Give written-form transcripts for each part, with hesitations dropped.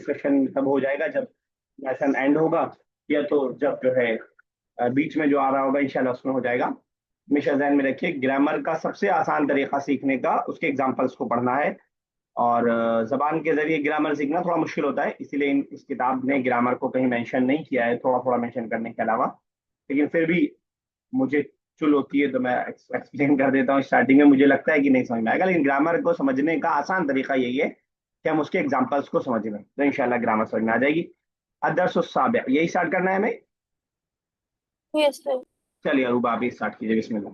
Discussion तब हो जाएगा जब लेसन एंड होगा, या तो जब जो है बीच में जो आ रहा होगा इंशाल्लाह उसमें हो जाएगा। हमेशा ध्यान में रखिए, ग्रामर का सबसे आसान तरीका सीखने का उसके एग्जाम्पल्स को पढ़ना है। और जबान के जरिए ग्रामर सीखना थोड़ा मुश्किल होता है, इसीलिए इस किताब ने ग्रामर को कहीं मेंशन नहीं किया है, थोड़ा थोड़ा मेंशन करने के अलावा। लेकिन फिर भी मुझे चुल होती है तो मैं एक्सप्लेन कर देता हूँ स्टार्टिंग में। मुझे लगता है कि नहीं समझ में आएगा, लेकिन ग्रामर को समझने का आसान तरीका यही है कि हम उसके एग्जाम्पल्स को समझ लें, तो इंशाल्लाह ग्रामर समझ में आ जाएगी। अदरस साबिया यही स्टार्ट करना है हमें। Yes, sir. चलिए अरूबा आप ही स्टार्ट कीजिए, बिस्मिल्लाह।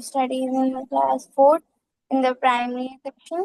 studies in class 4 in the primary section.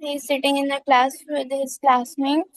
He is sitting in the class with his classmates.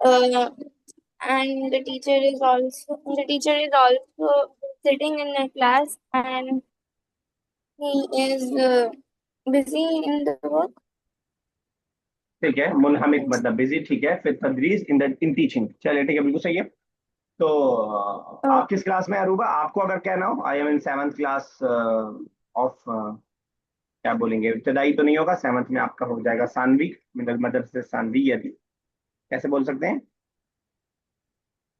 Uh, and the teacher is also sitting in the class, and he is busy in the work. ठीक है, मुनहमिक मतलब busy, ठीक है। फिर तदरीस in teaching, चलिए ठीक है, बिल्कुल सही है। तो Uh, आप किस क्लास में हैं अरूबा? आपको अगर कहना हो I am in seventh class of, क्या बोलेंगे, इब्तदाई तो नहीं होगा, सेवन्थ में आपका हो जाएगा सानवी, मिडल मदरसे सानवी, यदि कैसे बोल सकते हैं?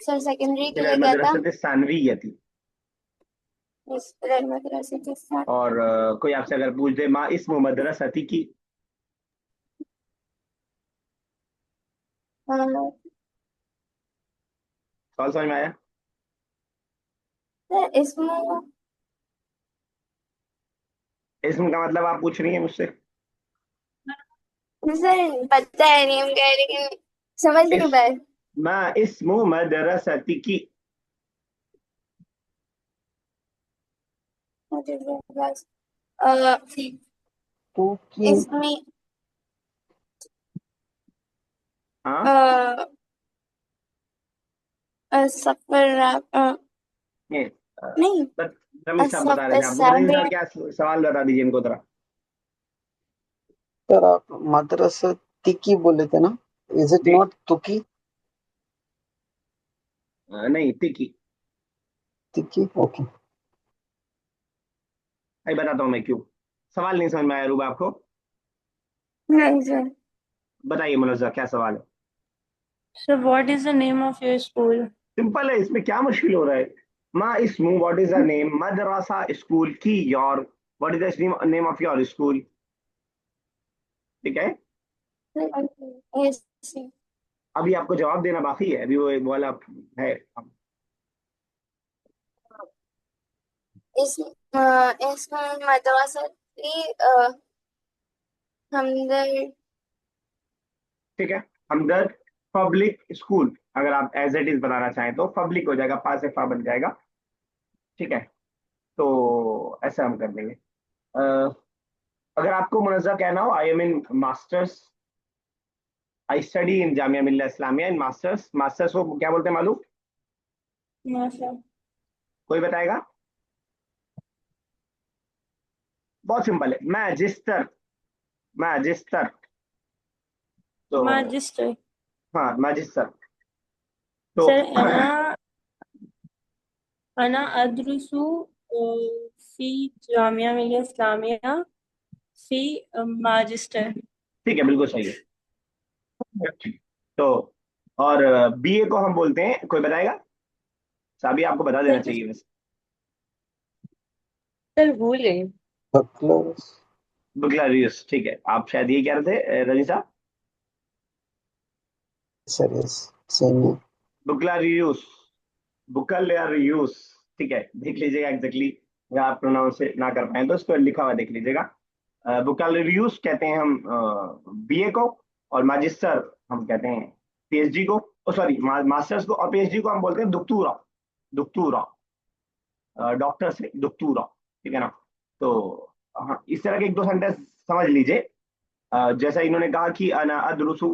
सर सेकेंडरी के मिडल लिए क्या था? मदरसे सानवी यदि। इस मदरसे के साथ। और कोई आपसे अगर पूछ दे माँ इस्म मदरसती की, सवाल समझ में आया? इसमें इस्म का मतलब आप पूछ रही हैं मुझसे? सर पता है नहीं हम कह लेकिन समझ नहीं इस पाए। माँ इस्म मदरसती की। मुझे बस अ, तो कि इसमें हाँ, सफर ये नहीं बस रमीज साहब बता रहे सफर थे आपको, रमीज साबिर। साहब क्या सवाल बता दीजिए इनको जरा। सर आप मदरसा तिकी बोले थे ना? इज इट जी, नॉट तुकी? नहीं तिकी। तिकी, ओके। अभी बताता हूँ मैं क्यों। सवाल नहीं समझ में आया रूबा आपको? नहीं सर। बताइए मुनज़्ज़ा, क्या सवाल है? So what is the name of your school? Simple है, इसमें क्या मुश्किल हो रहा है? माँ इसमू, व्हाट इज द नेम, मदरसा स्कूल की, your what is the name of your school. ठीक है, Yes. अभी आपको जवाब देना बाकी है, अभी वो वाला है। इस इसमें मदरसा हमदर्द। ठीक है, हमदर्द पब्लिक स्कूल, अगर आप एज इट इज बनाना चाहें तो पब्लिक हो जाएगा, पा से फा बन जाएगा। ठीक है, तो ऐसा हम कर देंगे। अगर आपको मुनज़्ज़ा कहना हो I am in masters, I study in Jamia Millia Islamia in masters, masters को क्या बोलते हैं मालूम? माशा। कोई बताएगा? बहुत सिंपल है, मैजिस्टर, मैजिस्टर। तो मैजिस्टर। हाँ मैजिस्टर। तो सर अना अदरुसु फी जामिया मिलिया इस्लामिया फी मैजिस्टर। ठीक है, बिल्कुल सही है। तो और बीए को हम बोलते हैं, कोई बताएगा? साबी आपको बता देना सर चाहिए वैसे। सर भूल गई। बकलर्स। बुगलारियस, ठीक है, आप शायद ये कह रहे थे रजी साहब। सर यस, सेम है। बुगलारियस, बुकलियरियस। ठीक है, देख लीजिएगा एग्जैक्टली, अगर आप प्रोनाउंस ना कर पाए तो उसको लिखा हुआ देख लीजिएगा। बुकलियरियस कहते हैं हम बीए को, और मैजिस्टर हम कहते हैं पीएचडी को, सॉरी मास्टर्स को, और पीएचडी को हम बोलते हैं दुक्तूरा, दुक्तूरा, डॉक्टर से दुक्तूरा। ठीक है ना? तो हाँ, इस तरह के एक दो सेंटेंस समझ लीजिए। जैसा इन्होंने कहा कि अना अदरुसु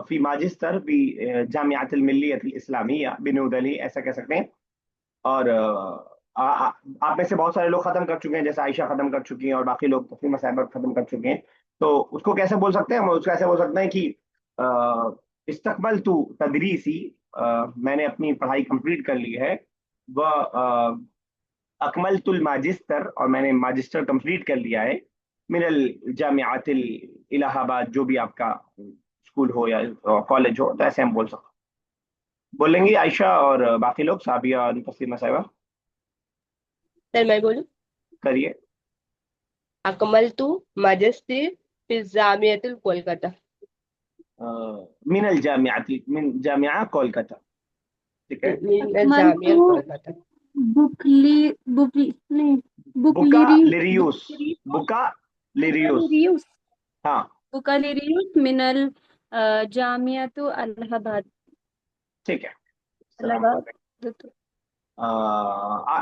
फी माजिस्टर फी जामियातिल मिल्लियतिल इस्लामिया बिनू दिल्ली, ऐसा कह सकते हैं। और आप में से बहुत सारे लोग खत्म कर चुके हैं, जैसे आयशा खत्म कर चुकी हैं और बाकी लोग तस्लीमा साहिबा खत्म कर चुके हैं। तो उसको कैसे बोल सकते हैं हम? उसको ऐसे बोल सकते हैं कि इस्तकबल तू तदरीसी, मैंने अपनी पढ़ाई कंप्लीट कर ली है। वह अकमल तुल माजिस्टर, और मैंने माजिस्टर कंप्लीट कर लिया है। मिनल जामियातिल इलाहाबाद, जो भी आपका स्कूल हो या कॉलेज हो, तो ऐसे हम बोल सकते बोलेंगे आयशा और बाकी लोग, साबिया और तस्लीमा साहिबा। सर मैं बोलूं? करिए। अकमल तू मजस्ती फिर जामियतुल कोलकाता। मिनल जामियाती, मिन जामिया कोलकाता। ठीक है। मिन अकमल जामिया तो कोलकाता। बुकली बुकली नहीं बुका बुकलिरी लिरियूस। बुका लिरियूस। बुकलिरियुस हाँ। बुकलिरियुस मिनल जामियातु अलाहाबाद ठीक है। सलाम। अलाहाबाद।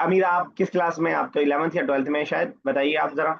अमीरा, आप किस क्लास में? आप तो 11th या 12th में शायद, बताइए आप जरा।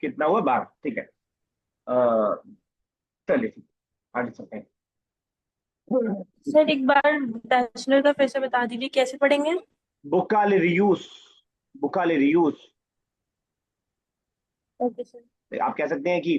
कितना हुआ 12? ठीक है। अ, चलिए ठीक है, आगे चलते हैं। सर एक बार बैचलर का फिर से बता दीजिए कैसे पढ़ेंगे। बुकालिरियूस। बुकालिरियूस। Okay sir. आप कह सकते हैं कि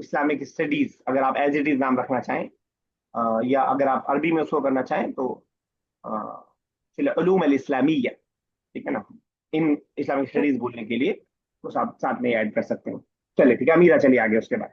इस्लामिक स्टडीज, अगर आप एज इट इज नाम रखना चाहें, या अगर आप अरबी में उसको करना चाहें तो उलूम अल इस्लामिया। ठीक है ना? इन इस्लामिक स्टडीज बोलने के लिए तो आप साथ में ऐड कर सकते हैं। चलिए ठीक है, अमीरा चलिए आगे उसके बाद।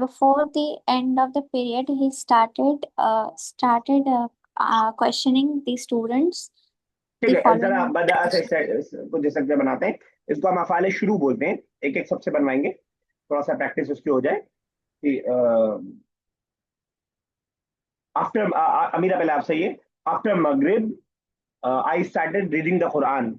Before the end of the period, he started questioning the students ठीक the है, जरा following बदा से questions. कुछ जैसे जब बनाते हैं, इसको हम अफ़ाले शुरू बोलते हैं। एक एक सबसे बनवाएंगे, थोड़ा सा प्रैक्टिस उसकी हो जाए कि आफ्टर, अमीरा पहले आपसे ये, आफ्टर मगरिब I started reading the Quran.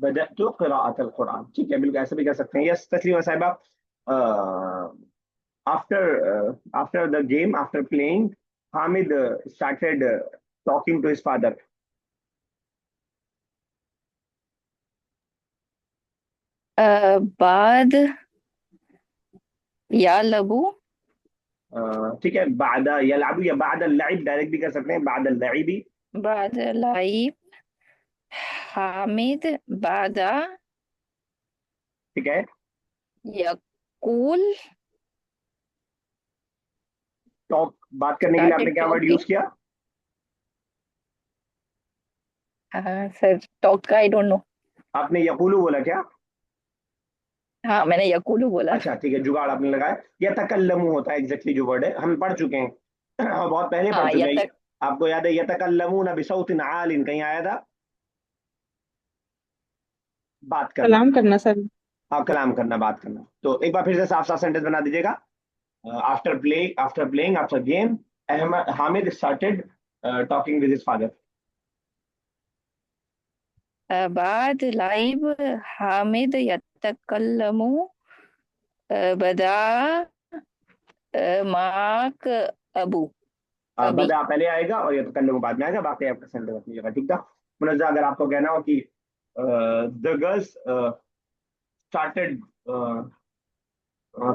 बदअतु क़िराअत अल कुरान। ठीक है, बिल्कुल ऐसे भी कह सकते हैं। यस तस्लीमा साहिबा, after the game, after playing, Hamid started talking to his father. बाद या लबू ठीक है, बाद यलअबु या बाद अल-लइब डायरेक्ट भी कर सकते हैं, बाद अल-लइबी। बाद लाइब हामिद बादा ठीक है। यकूल टॉक, बात करने के लिए आपने स्टार्टेड क्या वर्ड टॉकिंग। यूज किया? सर टॉक का आई डोंट नो। आपने यकूलू बोला क्या? हाँ मैंने यकूलू बोला। अच्छा ठीक है, जुगाड़ आपने लगाया। या तकल्लमु होता है एग्जैक्टली जो वर्ड है, हम पढ़ चुके हैं और बहुत पहले पढ़ हाँ चुके या हैं। तक आपको याद है यतकल्लमून बिसौतिन आलिन, कहीं आया था? बात करना। कलाम करना सर। हाँ, कलाम करना, बात करना। तो एक बार फिर से साफ साफ सेंटेंस बना दीजिएगा। After playing after game Ahmad Hamid started talking with his father. बाद लाइब हामिद यतकल्लमु बदा माक अबू अभी। बदा पहले आएगा और यतकल्लमु बाद में आएगा, बाकी आपका सेंटेंस अपनी जगह। ठीक था मुनज़्ज़ा? अगर आपको कहना हो कि the girls started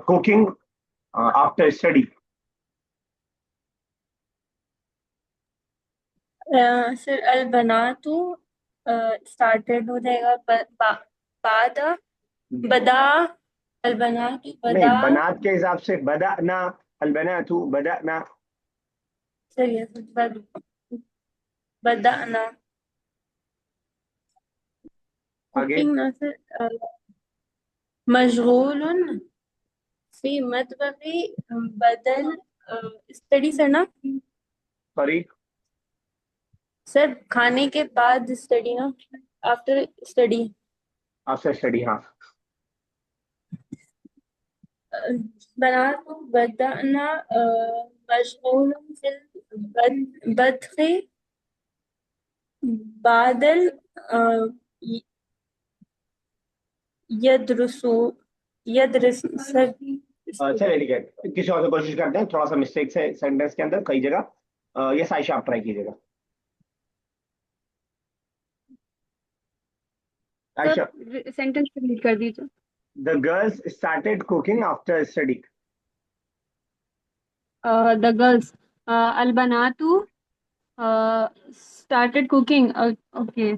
cooking after study. सर अल बनातु स्टार्टेड हो जाएगा बाद बदा अल बनातु नहीं, बदा। बनात के हिसाब से बदाना, अल बनातु बदाना। सर ये बदाना आगे। कुकिंग ना सर। मशगूल फी मतबखी बदल स्टडी सर ना सॉरी, सर, खाने के बाद स्टडी ना, आफ्टर स्टडी। आफ्टर स्टडी, हाँ। बना तो बदअना मशगूल फिल बदखे बादल य- यदरुसु यदरस सर। चलिए ठीक है, किसी और से कोशिश करते हैं, थोड़ा सा मिस्टेक है सेंटेंस के अंदर कई जगह। ये साइशा आप ट्राई कीजिएगा। आयशा। सब सेंटेंस रिपीट कर दीजिए। The girls started cooking after study. The girls अलबनातु started cooking. Okay.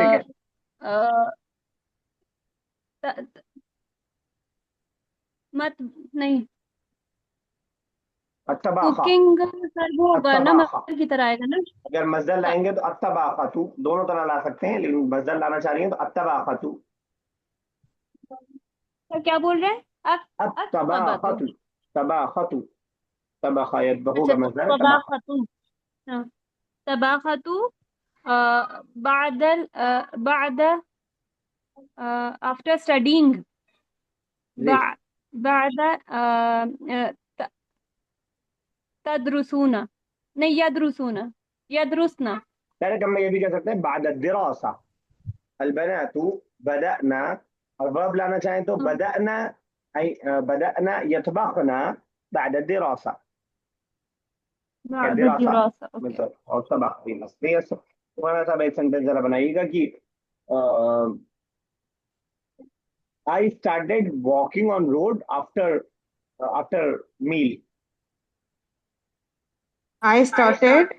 ठीक है, uh, त- मत नहीं अत्तबाखा। कुकिंग सर वो होगा ना अत्तबाखा, मदर की तरह आएगा ना। अगर मजदर लाएंगे तो अत्तबाखतु, दोनों तरह ला सकते हैं, लेकिन मजदर लाना चाह रही हैं तो अत्तबाखतु। सर क्या बोल रहे हैं आप? तबातु। अत्तबाखतु, तबाखतु, तबाखा यतबहू अच्छा का मजदर है तबाखा। तबाखतु। हाँ तबाखतु बाद आफ्टर स्टडीइंग जी, बाद त- तदरुसूना नहीं यदरुसूना यदरुसना। डायरेक्ट हम ये भी कह सकते हैं बाद दिरासा, अलबनातु बदअना, और वर्ब लाना चाहें तो बदअना, बदअना यतबखना बाद दिरासा, बाद दिरासा दिरासा। ओके। मतलब, और सबक भी मसलियत। तुम्हारा साहब एक सेंटेंस जरा बनाइएगा कि I started walking on road after after meal. I started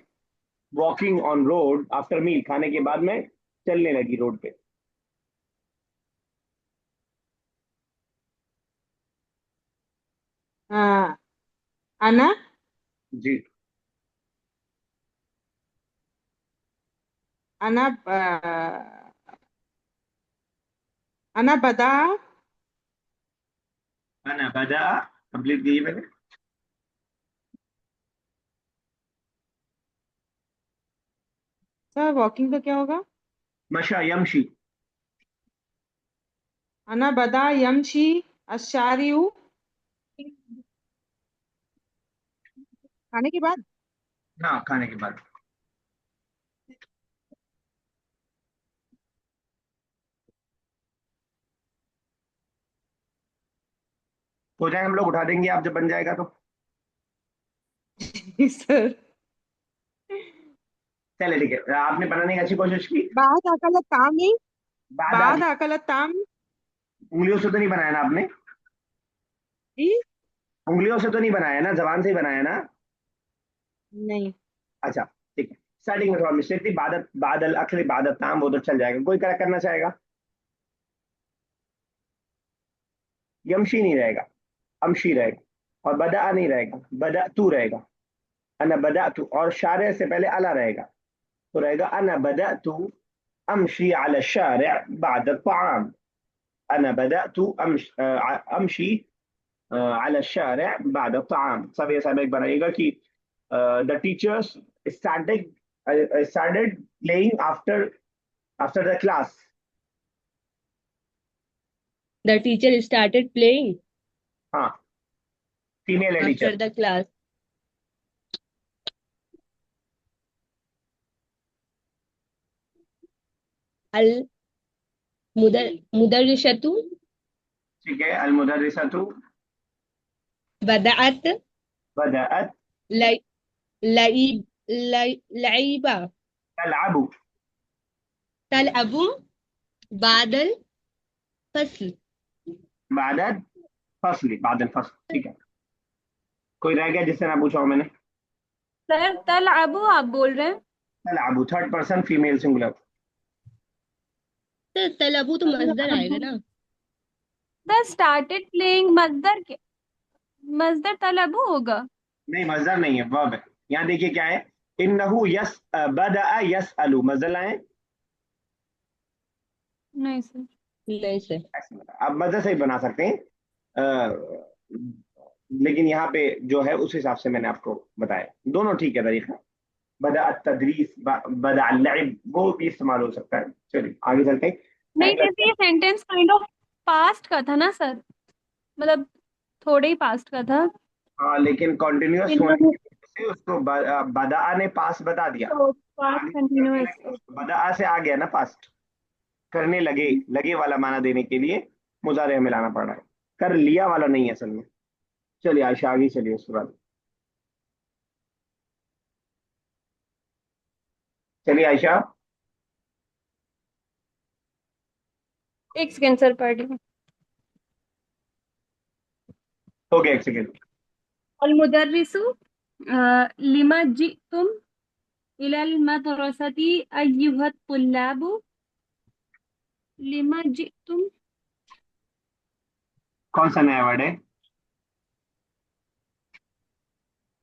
walking on road after meal, खाने के बाद में चलने लगी रोड पे। Anna जी, Anna Anna बदा अना बदा, कंप्लीट कीजिए पहले। सर वॉकिंग का क्या होगा? मशा यमशी, अना बदा यमशी अशारियू खाने के बाद। हाँ खाने के बाद। हो जाए, हम लोग उठा देंगे आप जब बन जाएगा तो। सर चलिए ठीक है, आपने बनाने की अच्छी कोशिश की। बाद अकल तामी बाद बाद अकल ताम उंगलियों से तो नहीं बनाया ना आपने? जी उंगलियों से तो नहीं बनाया ना, जबान से ही बनाया ना? नहीं। अच्छा ठीक है, स्टार्टिंग में थोड़ा मिस्टेक थी, बादल बादल अखिल बादल नाम, वो तो चल जाएगा, कोई करेक्ट करना चाहेगा? यमशी नहीं रहेगा, अमशी रहेगा, और बदा नहीं रहेगा, बदा तू रहेगा। अना बदा तू, और शारे से पहले अला रहेगा, तो रहेगा अना बदा तू अमशी अला शारे बाद ताम। अना बदा तू अमशी अला शारे बाद ताम। सब ये सब एक बनाइएगा कि the teachers started started playing after the class. The teacher started playing हाँ, फीमेल है after teacher. the class. Al mudarrisatu ठीक है, अल मुदर्रिसतु bada'at बदअत lai- lai- laiba तलअबु tal'abu badal fasl. बादल फसली, बादल फसल, ठीक है। कोई रह गया जिससे ना पूछा हूं मैंने? सर तलअबु आप बोल रहे हैं? तलअबु थर्ड पर्सन फीमेल सिंगुलर। तो tal'abu तो मजदर आएगा ना। सर स्टार्टेड प्लेइंग मजदर के मजदर तलअबु होगा। नहीं मजदर नहीं है, वर्ब है। यहाँ देखिए क्या है, इन्नहु बदअ यसअलु, मजदर लाए? नहीं सर। नहीं सर। ऐसे आप मदद से ही बना सकते हैं। लेकिन यहाँ पे जो है उस हिसाब से मैंने आपको बताया, दोनों ठीक है तरीका। बदा तदरीस, बदा लइब, वो भी इस्तेमाल हो सकता है। चलिए आगे चलते हैं। नहीं, टाइम लगता जैसे है। ये सेंटेंस काइंड ऑफ पास्ट का था ना सर, मतलब थोड़े ही पास्ट का था। हाँ, लेकिन कॉन्टिन्यूअस होने इन्होंने की वजह से उसको बदा ने पास बता दिया। तो पास्ट आगे करने कंटिन्यूअस। लगे, बदा से आ गया ना पास्ट। करने लगे, लगे वाला माना देने के लिए मुजारे में लाना पड़ रहा है, कर लिया वाला नहीं है असल में। चलिए आयशा आगे चलिए उसके बाद। चलिए आयशा। एक सेकेंड सर, पढ़ रही हूँ। हो गया, एक सेकेंड। अल मुदर्रिसु लिमा जितुम इलल मदरसती अय्युहत तुल्लाबु। लिमा जितुम, कौन सा नया वर्ड है?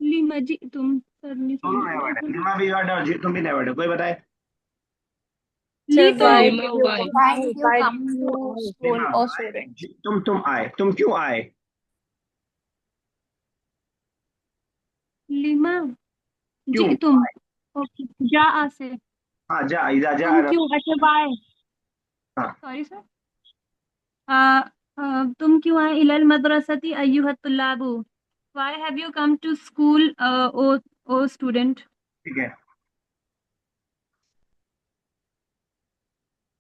लिमा जितुम सर नहीं दोनों समझ नया रहा वर्ड है, था। लिमा भी वर्ड है और जी तुम भी नया वर्ड है। कोई बताए? ली सर तो why Lima why. Why did you come to school, Lima oh आए, student? तुम आए, तुम क्यों आए? लिमा क्यों? जितुम। ओके, जा से हाँ, जा, इजा जा। तुम क्यों, अच्छा वाई, हाँ, सॉरी सर। तुम क्यों आए इलल मदरसती अय्युहत तुल्लाबु। Why have you come to school, O student? ठीक है।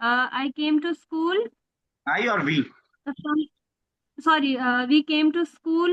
I came to school. आई और we? Sorry, we came to school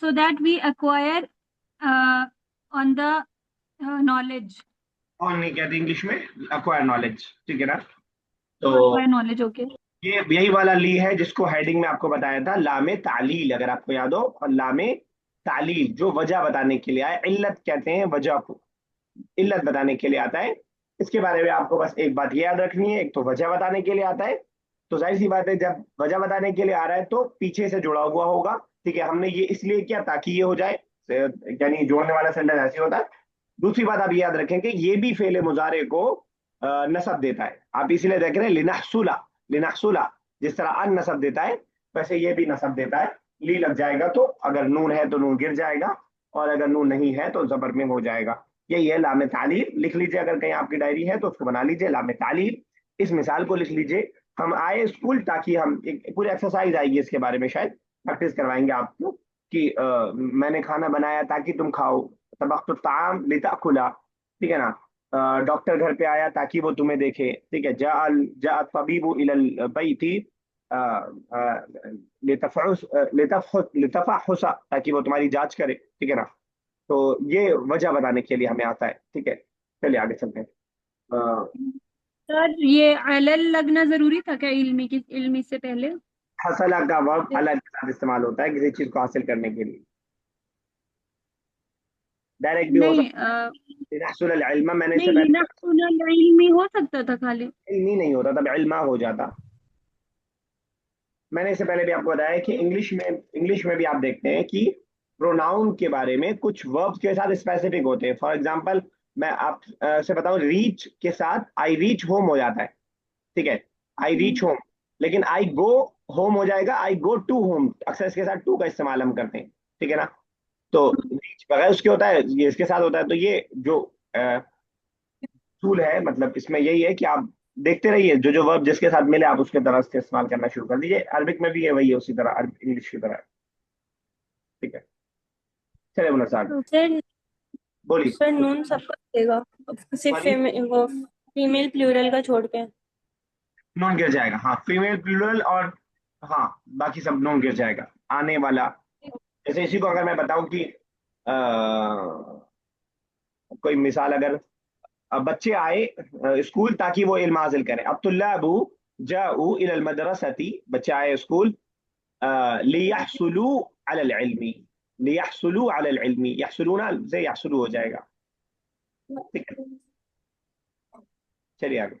so that we acquire on the knowledge. और नहीं कहते इंग्लिश में, अक्वायर नॉलेज, ठीक है ना? तो Acquire knowledge, okay. ये यही वाला ली है जिसको हेडिंग में आपको बताया था, लामे तालील, अगर आपको याद हो। और लामे तालील जो वजह बताने के लिए आए, इल्लत कहते हैं वजह को, इल्लत बताने के लिए आता है। इसके बारे में आपको बस एक बात ये याद रखनी है, एक तो वजह बताने के लिए आता है, तो जाहिर सी बात है जब वजह बताने के लिए आ रहा है तो पीछे से जुड़ा हुआ होगा। ठीक है, हमने ये इसलिए किया ताकि ये हो जाए, यानी जोड़ने वाला सेंटेंस ऐसे होता है। दूसरी बात आप ये याद रखें कि ये भी फेले मुजारे को नसब देता है। आप इसीलिए देख रहे हैं लिनहसुला, लिनहसुला जिस तरह अन नसब देता है वैसे ये भी नसब देता है। ली लग जाएगा तो अगर नून है तो नून गिर जाएगा, और अगर नून नहीं है तो जबर में हो जाएगा। यही है लामे तालील। लिख लीजिए, अगर कहीं आपकी डायरी है तो उसको बना लीजिए, लामे तालील। इस मिसाल को लिख लीजिए, हम आए स्कूल ताकि हम, एक पूरी एक्सरसाइज आएगी इसके बारे में, शायद प्रैक्टिस करवाएंगे आपको कि मैंने खाना बनाया ताकि तुम खाओ, तबख्तु ताम लिताकुला, ठीक है ना? डॉक्टर घर पे आया ताकि वो तुम्हें देखे, ठीक है। जा जा तबीबु इलल बैती लितफहुसा, ताकि वो तुम्हारी जांच करे, ठीक है ना? तो ये वजह बताने के लिए हमें आता है, ठीक है। चलिए आगे चलते हैं। सर ये अलल लगना जरूरी था क्या इल्मी की, इल्मी से पहले? हसला का वर्ब अलग के साथ इस्तेमाल होता है किसी चीज को हासिल करने के लिए। डायरेक्ट भी हो नहीं सकता है, यहसुल अल इल्म, मैंने इससे नहीं, पहले लिनहसुल इल्मी हो सकता था खाली। इल्मी नहीं होता, तब इल्मा हो जाता। मैंने इससे पहले भी आपको बताया कि इंग्लिश में भी आप देखते हैं कि प्रोनाउन के बारे में कुछ वर्ब्स के साथ स्पेसिफिक होते हैं। फॉर एग्जांपल मैं आप से बताऊं, रीच के साथ आई रीच होम हो जाता है, ठीक है, आई रीच होम। लेकिन आई गो होम हो जाएगा, आई गो टू होम, अक्सर इसके साथ टू का इस्तेमाल हम करते हैं, ठीक है ना? तो रीच बगैर उसके होता है, ये इसके साथ होता है। तो ये जो टूल है, मतलब इसमें यही है कि आप देखते रहिए, जो जो वर्ब जिसके साथ मिले आप उसके तरह से इस्तेमाल करना शुरू कर दीजिए। अरबिक में भी है वही है, उसी तरह इंग्लिश की तरह है, ठीक है। चलिए बोला साहब, सर बोलिए। सर नून सबको देगा, सिर्फ सॉरी, वो फीमेल प्लूरल का छोड़ के। नॉन गिर जाएगा, हाँ, फीमेल प्लूरल और हाँ बाकी सब नॉन गिर जाएगा। आने वाला, जैसे इसी को अगर मैं बताऊं कि कोई मिसाल, अगर बच्चे आए स्कूल ताकि वो इल्म हासिल करें। अब तुल्लाबु जाऊ इलल मदरसती, बच्चे आए स्कूल लियहसुलू अलल इल्मी, लियहसुलू अलल इल्मी, यहसुलूना से यहसुलू हो जाएगा, ठीक है। चलिए आगे।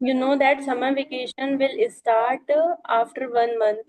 You know that summer vacation will start after 1 month.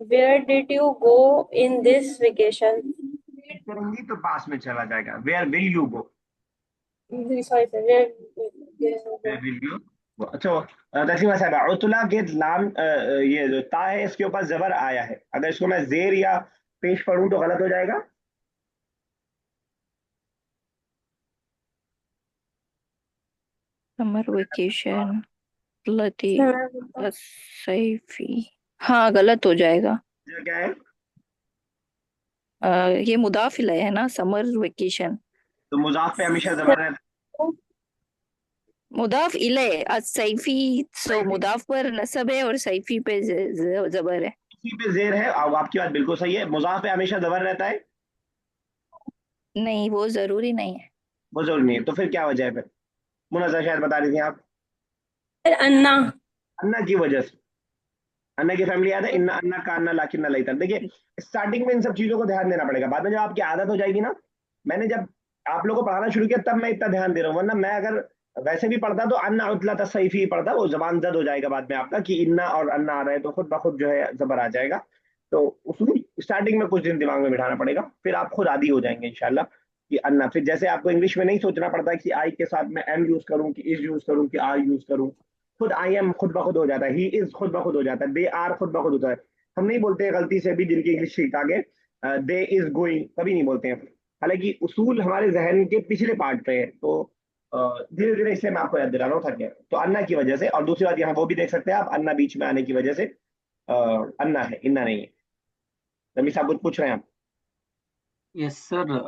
Where did you go in this vacation? करूंगी तो पास में चला जाएगा, where will you go, Sorry, sir. Where will you go. अच्छा तस्लीमा साहब, उतला के लाम ये जो ता है इसके ऊपर जबर आया है, अगर इसको मैं जेर या पेश पढ़ूं तो गलत हो जाएगा? समर वेकेशन लती सैफी, हाँ गलत हो जाएगा। ये क्या है? ये मुदाफ इलैह है ना, समर वेकेशन। तो मुजाफ पे हमेशा जबर रहता मुदाफ इलैह सैफी, सो सैफी। मुदाफ पर नसब है और सैफी पे जबर है। इसी पे जेर है, अब आपकी बात बिल्कुल सही है, मुजाफ पे हमेशा जबर रहता है? नहीं, वो जरूरी नहीं है। वो जरूरी नहीं है, तो फिर क्या वजह है फिर? मुनज़्ज़ा शायद बता रही थी आप। अन्ना। अन्ना की वजह से, अन्ना की फैमिली याद है, इन्ना अन्ना का अन्ना लाकिन्ना लईता। देखिए स्टार्टिंग में इन सब चीजों को ध्यान देना पड़ेगा, बाद में जब आपकी आदत हो जाएगी ना, मैंने जब आप लोगों को पढ़ाना शुरू किया तब मैं इतना ध्यान दे रहा हूँ, वरना मैं अगर वैसे भी पढ़ता तो अन्ना उतला तसैफी ही पढ़ता, वो जबान जद हो जाएगा बाद में आपका कि इन्ना और अन्ना आ रहा है तो खुद ब खुद जो है जबर आ जाएगा। तो उसूल स्टार्टिंग में कुछ दिन दिमाग में बिठाना पड़ेगा, फिर आप खुद आदी हो जाएंगे इंशाल्लाह कि अन्ना। फिर जैसे आपको इंग्लिश में नहीं सोचना पड़ता कि आई के साथ मैं एम यूज करूं कि इज यूज करूं कि आर यूज करूं, खुद आई एम खुद ब खुद हो जाता है, ही इज खुद ब खुद हो जाता है, दे आर खुद ब खुद होता है। हम नहीं बोलते गलती से भी जिनकी इंग्लिश सीख आगे दे इज गोइंग, कभी नहीं बोलते हैं, हालांकि उसूल हमारे जहन के पिछले पार्ट पे है। तो धीरे धीरे इसलिए मैं आपको याद दिला रहा हूँ, थक गया तो अन्ना की वजह से। और दूसरी बात यहाँ वो भी देख सकते हैं आप, अन्ना बीच में आने की वजह से अन्ना है, इन्ना नहीं है। रमी साहब कुछ पूछ रहे हैं आप? Yes, sir.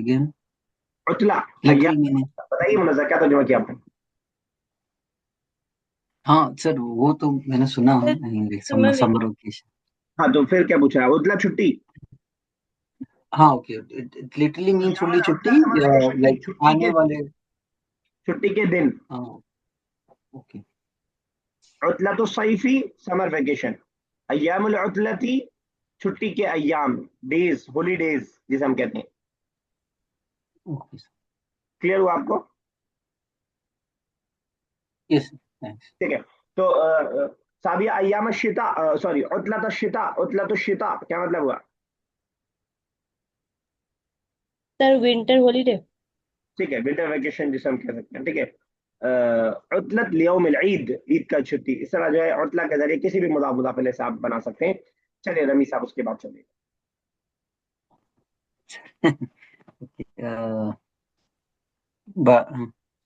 again? उतला Literal अय्याम, meaning. बताइए मुनज़्ज़ा क्या तर्जुमा किया आपने? हाँ सर, वो तो मैंने सुना है इंग्लिश Summer समर वेकेशन। हाँ तो फिर क्या पूछ रहा है? उतला छुट्टी, हाँ ओके, इट लिटरली मीन्स अय्यामुल ओनली छुट्टी, उतला समर वेकेशन नहीं, लाइक आने वाले। छुट्टी के दिन। हाँ ओके। उतला तो सैफी समर वेकेशन, अय्यामुल उतलती छुट्टी के अय्याम, डेज, हॉलीडेज जिसे हम कहते हैं। Okay sir. क्लियर हुआ आपको? Yes thanks. ठीक है। तो साबिया अय्याम शिता, सॉरी उतलत शिता, उतलत शिता क्या मतलब हुआ? Sir winter holiday. ठीक है, विंटर वेकेशन जिसे हम कह सकते हैं। ठीक है, उतलत लियौम ईद, ईद का छुट्टी। इस तरह जो है उतला के जरिए किसी भी मुदाफ मुदाफ इलैह से आप बना सकते हैं। चलिए रमी साहब उसके बाद चलिए।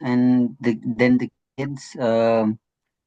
and then the kids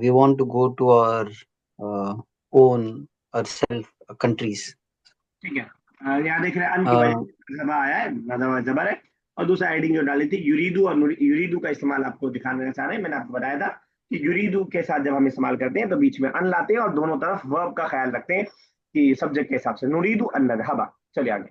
We want to go to our own or self countries. ठीक है, यहाँ देख रहे हैं अन की वजह से जबा आया है, जबर है। और दूसरा हेडिंग जो डाली थी युरीदू, और युरीदू का इस्तेमाल आपको दिखाना चाह रहे हैं। मैंने आपको बताया था कि युरीदू के साथ जब हम इस्तेमाल करते हैं तो बीच में अन लाते हैं और दोनों तरफ वर्ब का ख्याल रखते हैं कि सब्जेक्ट के हिसाब से। नुरीदू अन नज़हबा। चलिए आगे।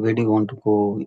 Where do you want to go,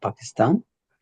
Pakistan.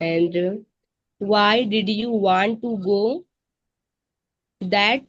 and why did you want to go that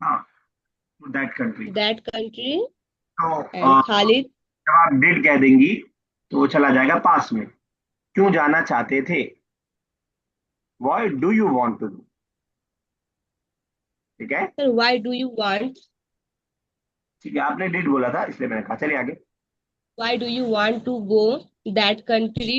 हाँ, दैट कंट्री। तो तो खालिद जब आप डिड कह देंगी तो वो चला जाएगा पास में। क्यों जाना चाहते थे? Why do you want to do. ठीक है, sir why do you want, ठीक है, आपने डिड बोला था इसलिए मैंने कहा। चलिए आगे। why do you want to go that country?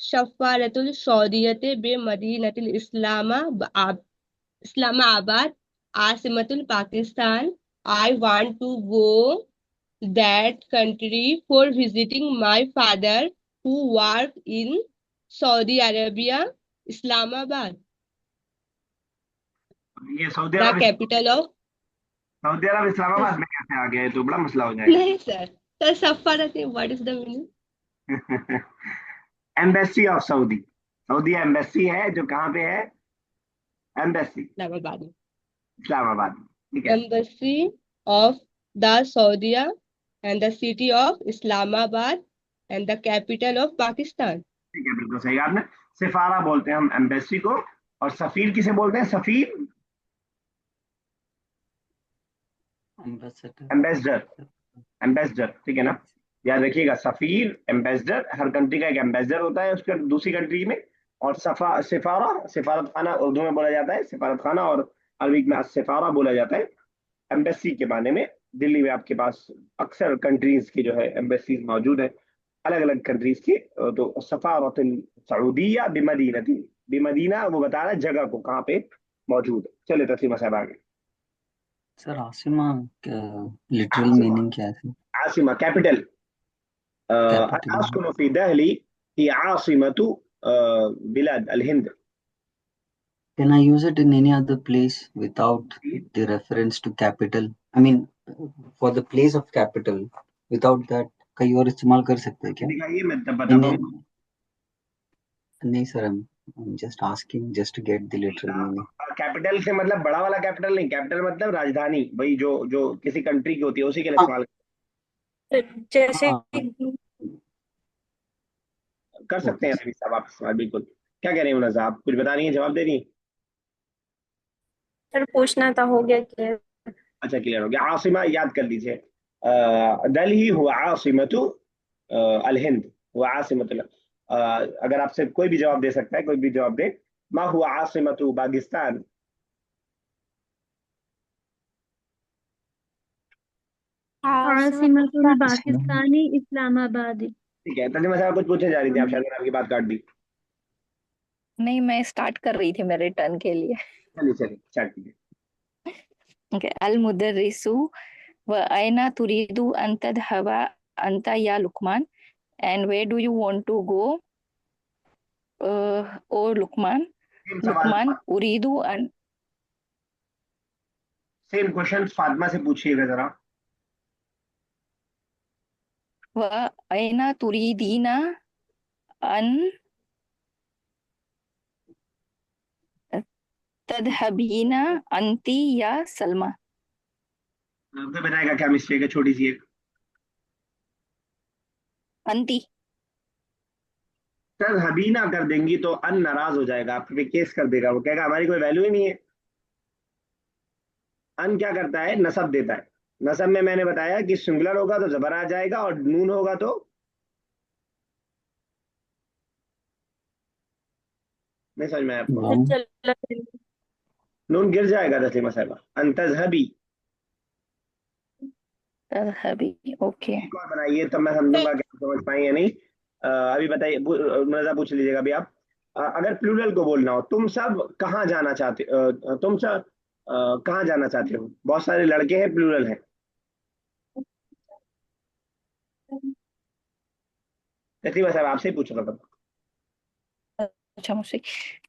शफ़ारतुल सऊदियते बे मदीनतिल इस्लामाबाद आसिमतुल Pakistan. I want to go that country for visiting my father who worked in Saudi Arabia, Islamabad. ये Saudi The Arab capital of Islamabad में कैसे आ गया? ये तो बड़ा मसला हो जाएगा. नहीं सर. सर सफ़ारत what is the meaning? Embassy of Saudi. Saudi embassy है जो कहाँ पे है? एम्बेसी इस्लामाबाद में. इस्लामाबाद में. ठीक है. Embassy of the Saudi and the city of Islamabad and the capital of Pakistan. ठीक है, बिल्कुल सही आपने. सिफारा बोलते हैं हम एम्बेसी को, और सफीर किसे बोलते हैं? सफीर, एम्बेसडर. एम्बेसडर, ठीक है ना. याद रखिएगा, सफीर, एम्बेसडर, हर कंट्री का एक एम्बेसडर होता है उसके दूसरी कंट्री में. और सिफारा, सिफारत खाना उर्दू में बोला जाता है सिफारत खाना, और अरबिक में सिफारा बोला जाता है. एम्बेसी के माने में दिल्ली में आपके पास अक्सर कंट्रीज की जो है एम्बेसीज मौजूद है, अलग अलग कंट्रीज की. तो सफारतुल सऊदिया बिमदीना वो बता रहा है जगह को कहाँ पे मौजूद है. चलिए तस्लीमा साहब आगे. सर आसिमा लिटरल मीनिंग क्या है? Asima capital. Capital. अस्कुनु fee Delhi he आसिमतु बिलाद Al Hind. Can I use it in any other place without the reference to capital? I mean, for the place of capital, without that, कहीं और इस्तेमाल कर सकते हैं क्या? दिखाइए, मैं तब बताता हूँ. नहीं sir, I'm just asking just to get the literal meaning. Capital से मतलब बड़ा वाला कैपिटल नहीं, कैपिटल मतलब राजधानी, वही जो जो किसी कंट्री की होती है उसी के लिए इस्तेमाल जैसे कर सकते हैं. रवि साहब आप इस्तेमाल बिल्कुल. क्या कह रहे हैं मुन्ना आप? कुछ बता रही हैं, जवाब दे रही हैं? सर पूछना था, हो गया क्या? अच्छा, क्लियर हो गया. आसिमा याद कर लीजिए. दिल्ली हुआ आसिमतु अल हिंद, हुआ आसिमतु. अगर आपसे कोई भी जवाब दे सकता है, कोई भी जवाब दे. मा हुआ आसिमतु पाकिस्तान. आसिमतुल पाकिस्तानी इस्लामाबाद. ठीक है. तर्जुमा साहब कुछ पूछने जा रही थी आप, शायद मैंने आपकी बात काट दी. नहीं, मैं स्टार्ट कर रही थी मेरे टर्न के लिए. चलिए चलिए स्टार्ट कीजिए. Okay. Al-Mudarrisu wa aina turidu an tadhhaba anta ya Luqman, and where do you want to go, O Luqman? Luqman uridu an. Same question Fatima से पूछिएगा जरा. wa aina turidina an tadhhabina anti ya Salma. आपको बताएगा क्या mistake है, छोटी सी एक. Anti. Sir हबीना कर देंगी तो अन नाराज हो जाएगा, आप पे केस कर देगा, वो कहेगा हमारी कोई वैल्यू ही नहीं है. अन क्या करता है? नसब देता है. नसब में मैंने बताया कि सिंगुलर होगा तो जबर आ जाएगा, और नून होगा तो नहीं समझ में आया आपको? नून गिर जाएगा तस्लीमा साहिबा. अन तज़हबी. Tadhhabi. Okay. एक और बनाइए तब मैं समझूंगा कि आप समझ पाएंगे नहीं. अभी बताइए, मजा पूछ लीजिएगा अभी आप. अगर प्लूरल को बोलना हो, तुम सब कहाँ जाना चाहते, तुम सब कहाँ जाना चाहते हो. बहुत सारे लड़के हैं, प्लूरल है. तस्लीमा साहब आपसे ही पूछ रहा था. अच्छा, मुझसे.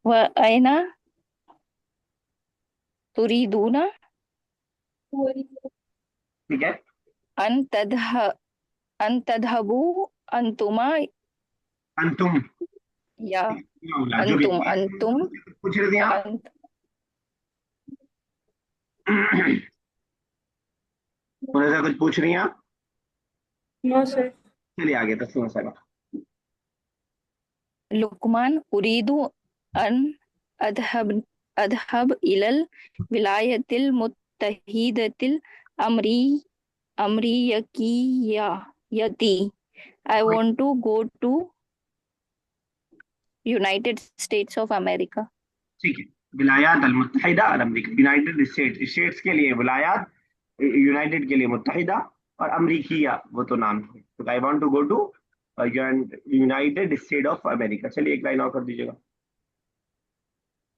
wa aina turiduna ठीक है. an tadhhabu antuma अंतुम या जो भी अंतुम पूछ रहे थे आप. उन्हें कुछ पूछ रही हैं आप? No sir. चलिए आगे तस्लीमा साहिबा. लुकमान उरीदु अन अधहब इलल विलायतिल मुत्तहिदतिल अमरीयती. I want to go to United States of America. ठीक है. विलायात अल मुत्तहिदा अल अमरीका, यूनाइटेड स्टेट्स. स्टेट्स के लिए विलायात, यूनाइटेड के लिए मुत्तहिदा, और अमरीकिया वो तो नाम है. तो I want to go to United State of America. चलिए एक लाइन और कर दीजिएगा।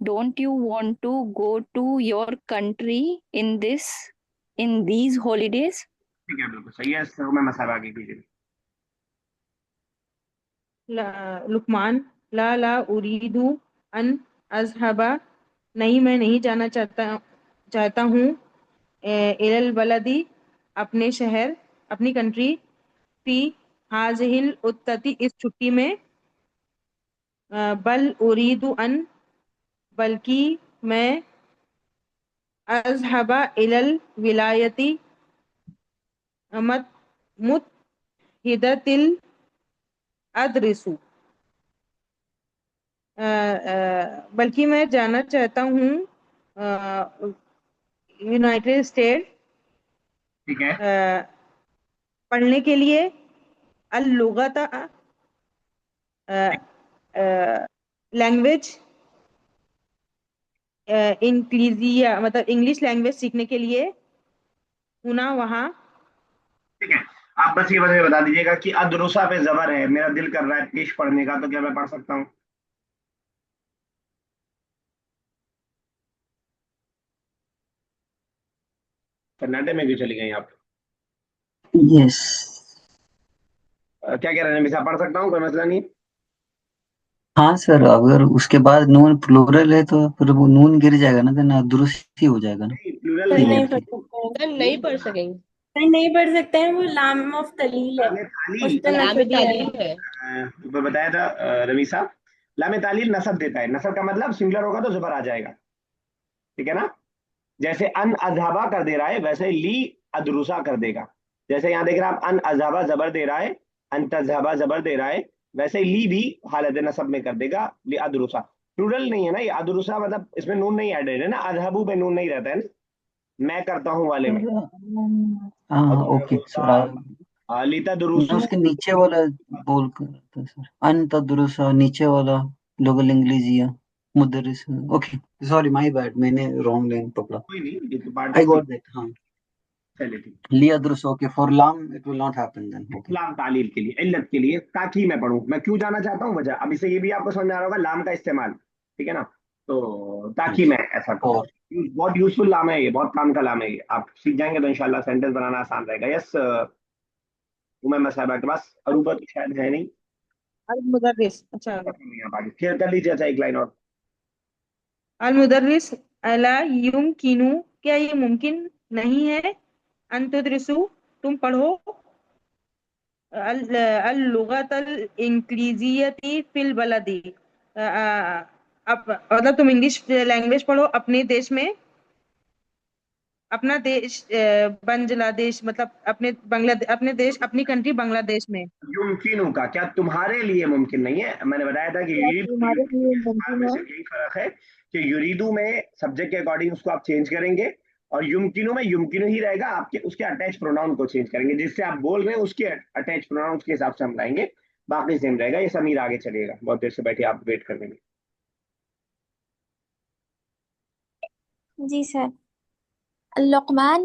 Don't you want to go to your country in these holidays? ठीक है, बिल्कुल सही है। सर मैं मसाला आगे कीजिए। लुकमान ला ला उरीदू अन अजहबा, नहीं मैं नहीं जाना चाहता हूँ, इलल बलदी, अपने शहर, अपनी कंट्री, फी हाजिहिल उत्तती, इस छुट्टी में, बल उरीदू अन, बल्कि मैं, अजहबा इलल विलायती मत मुतहिदतिल अदरिसु, बल्कि मैं जाना चाहता हूँ यूनाइटेड स्टेट ठीक है, पढ़ने के लिए, अल लुगता, लैंग्वेज, इंक्लीजिया मतलब इंग्लिश लैंग्वेज सीखने के लिए, हुना वहाँ, ठीक है। आप बस ये मुझे बता दीजिएगा कि अदरुसा पे जबर है, मेरा दिल कर रहा है पेश पढ़ने का, तो क्या मैं पढ़ सकता हूँ? सन्नाटे में क्यों चली गई आप? यस। क्या कह रहे हैं नबी साहब, पढ़ सकता हूँ, कोई मसला नहीं? हाँ सर, अगर उसके बाद नून प्लूरल है तो फिर वो नून गिर जाएगा ना, तो दुरुस्त ही हो जाएगा ना। नहीं, प्लूरल सर नहीं नहीं है। पढ़ सकते हैं, सर नहीं पढ़ सकेंगे। सर नहीं पढ़ सकते हैं, वो लाम ऑफ तलील है, लामे उस तालील, पे लामे नसब दिया है। तालील है। ऊपर बताया था रवि साहब, लामे तालील नसब देता है। नसब का मतलब सिंगुलर होगा तो जुबर आ जाएगा, ठीक है ना? जैसे अन अजहबा कर दे रहा है, वैसे ली अदरुसा कर देगा। जैसे यहाँ देख रहे हैं आप, अन अजहबा जबर दे रहा है, अन तजहबा जबर दे रहा है, वैसे ली भी हालत नसब में कर देगा, ली अदरुसा। प्लूरल नहीं है ना ये, अदरुसा मतलब इसमें नून नहीं एडेड है ना, अजहबू में नून नहीं रहता है ना, मैं करता हूँ वाले में। हाँ ओके सर, लीता मैं दुरुसू, उसके नीचे वाला बोल कर रहा था सर, अन तदरुसा नीचे वाला लोगल इंग्लिजिया मुदरिस। ओके सॉरी, माय बैड, मैंने रॉन्ग लाइन पकड़ा। कोई नहीं, ये तो part I of. Got that. हाँ, चलिए ठीक। लिया दुरुस्त। ओके, फॉर लाम it will not happen then. Okay लाम तालील के लिए, इल्लत के लिए, ताकि मैं पढ़ूं, मैं क्यों जाना चाहता हूँ वजह। अब इसे ये भी आपको समझ में आ रहा होगा लाम का इस्तेमाल, ठीक है ना? तो ताकि यस। मैं ऐसा करूँ, और बहुत यूजफुल लाम है ये, बहुत काम का लाम है ये, आप सीख जाएंगे तो इंशाल्लाह सेंटेंस बनाना आसान रहेगा। यस उमैमा साहबा के पास, अरूबा तो शायद है नहीं। अल मुदर्रिस, अच्छा आप आगे शेयर कर लीजिए। अच्छा एक लाइन और। अल मुदर्रिस अला युमकिनु, क्या ये मुमकिन नहीं है, अन तुदरिसु, तुम पढ़ो, अल लुगतल इंग्लिजियती फिल बलदी, अब मतलब तुम इंग्लिश लैंग्वेज पढ़ो अपने देश में, अपना देश बांग्लादेश, मतलब अपने बांग्लादेश, अपने देश, अपनी कंट्री बांग्लादेश में। युमकिनु का क्या तुम्हारे लिए मुमकिन नहीं है? मैंने बताया था कि क्या तुम्हारे लिए इस्तेमाल मुमकिन में है? सिर्फ यही फर्क है कि युरीदू में सब्जेक्ट के अकॉर्डिंग उसको आप चेंज करेंगे, और युमकिनु में युमकिनु ही रहेगा, आपके उसके अटैच प्रोनाउन को चेंज करेंगे, जिससे आप बोल रहे हैं उसके अटैच प्रोनाउन के हिसाब से हम लाएंगे, बाकी सेम रहेगा। ये समीर आगे चलिएगा, बहुत देर से बैठे आप वेट कर लेंगे। जी sir. लुक़मान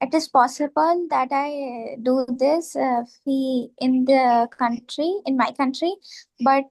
It is possible that I do this in my country, but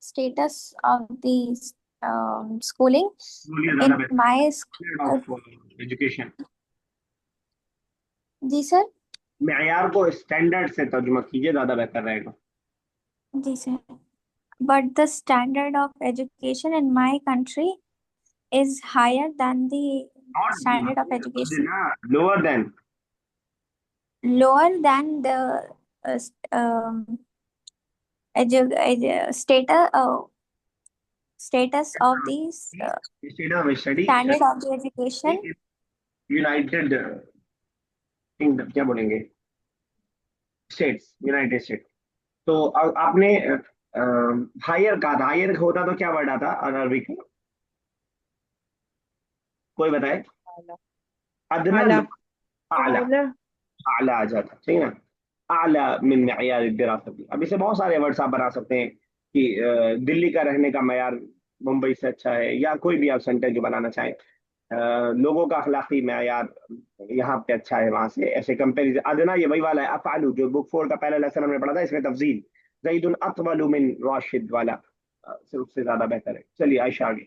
status of the schooling बोलिए ज्यादा in my बेहतर ऑफ एजुकेशन। जी सर। मेयार को स्टैंडर्ड से तर्जुमा कीजिए, ज्यादा बेहतर रहेगा। जी sir. But the standard of education in my country is higher than the standard of education, lower than. lower than the uh, st- um, status of the state of study standard of the education. United kingdom, क्या बोलेंगे, states, United state. तो आपने higher कहा था, higher होता तो क्या word आता अरबिक में? कोई बताए? अदना आला आला, आला आला आ जाता, ठीक है ना। आला मिन मयार दिरासती। अब इसे बहुत सारे वर्ड्स आप बना सकते हैं कि दिल्ली का रहने का मयार मुंबई से अच्छा है, या कोई भी आप सेंटेंस जो बनाना चाहें। लोगों का अखलाकी मयार यहाँ पे अच्छा है, वहां से ऐसे कंपेरिजन। अदना ये वही वाला है, अफआलू जो बुक 4 का पहला लेसन हमने पढ़ा था, इसमें तफजील। जईदुन अतवलु मिन राशिद वाला सिर्फ उससे ज्यादा बेहतर है। चलिए आयशा आगे।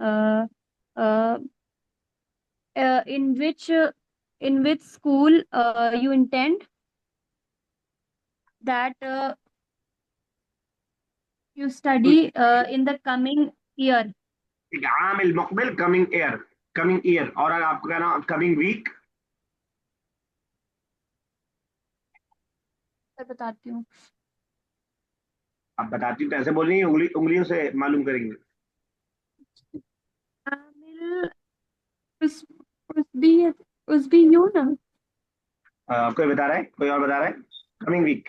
uh, uh, in which school you intend that you study in the coming year? ठीक है, आमिल मुकबिल कमिंग ईयर, कमिंग ईयर। और अगर आपको कहना कमिंग वीक, मैं बताती हूँ। आप बताती हूँ कैसे बोल रही हैं, उंगलियों से मालूम करेंगे। आमिल उस उस भी यू ना कोई बता रहा है, कोई और बता रहा है? कमिंग वीक,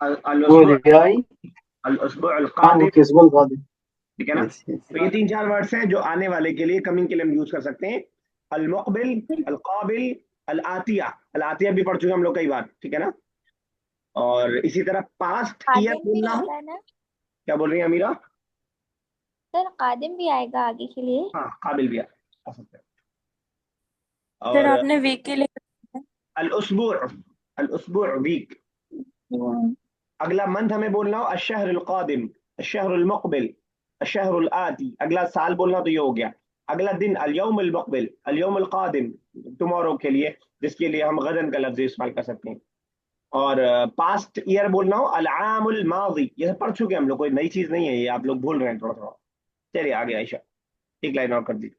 वो अल-उसबुअ, रियाई। अल-उसबुअ हाँ वो अल-कादिम, किस्बुल कादिम। ठीक है ना। Yes yes. तो ये 3-4 वर्ड्स हैं जो आने वाले के लिए, कमिंग के लिए हम यूज कर सकते हैं। अल-मुक़बिल, अल-क़ाबिल, अल-आतिया। अल-आतिया भी पढ़ चुके हम लोग कई बार, ठीक है ना। और इसी तरह पास्ट ईयर कादिम भी बोलना हो। आएगा ना क्या बोल रही है अमीरा? सर? कादिम भी आएगा आगे के लिए। हाँ, काबिल भी आ सकते हैं। सर और आपने वीक के लिए अल-उसबुअ, अल-उसबुअ वीक। अगला मंथ हमें बोलना हो अशहर अल-कादिम, अशहर अल-मुक़बिल, अशहर अल-आती। अगला साल बोलना तो ये हो गया। अगला दिन अल-यौम अल-मुक़बिल, अल-यौम अल-कादिम, टुमारो के लिए, जिसके लिए हम गदन का लफ्ज इस्तेमाल कर सकते हैं। और पास्ट ईयर बोलना हो अल-आमुल माज़ी। ये पढ़ चुके हम लोग, कोई नई चीज नहीं है ये, आप लोग भूल रहे हैं थोड़ा थोड़ा। चलिए आगे आयशा, एक लाइन और कर दीजिए।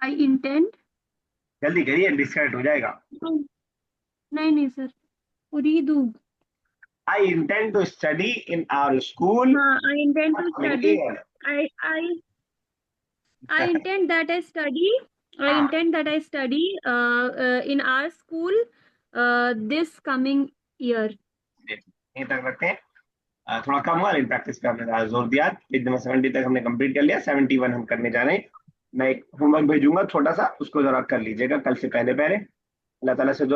I intend जल्दी करिए, डिस्कनेक्ट हो जाएगा। नहीं नहीं सर, उरीदू। I intend to study in our school हाँ, I intend to study. Year. I intend that I study. I हाँ, intend that I study in our school this coming year. यहीं तक रखते हैं। थोड़ा कम हुआ, लेकिन प्रैक्टिस पे हमने ज़्यादा जोर दिया। एकदम 70 तक हमने कंप्लीट कर लिया, 71 हम करने जा रहे हैं। मैं एक होमवर्क भेजूंगा छोटा सा, उसको जरा कर लीजिएगा कल से पहले पहले। अल्लाह ताला से दुआ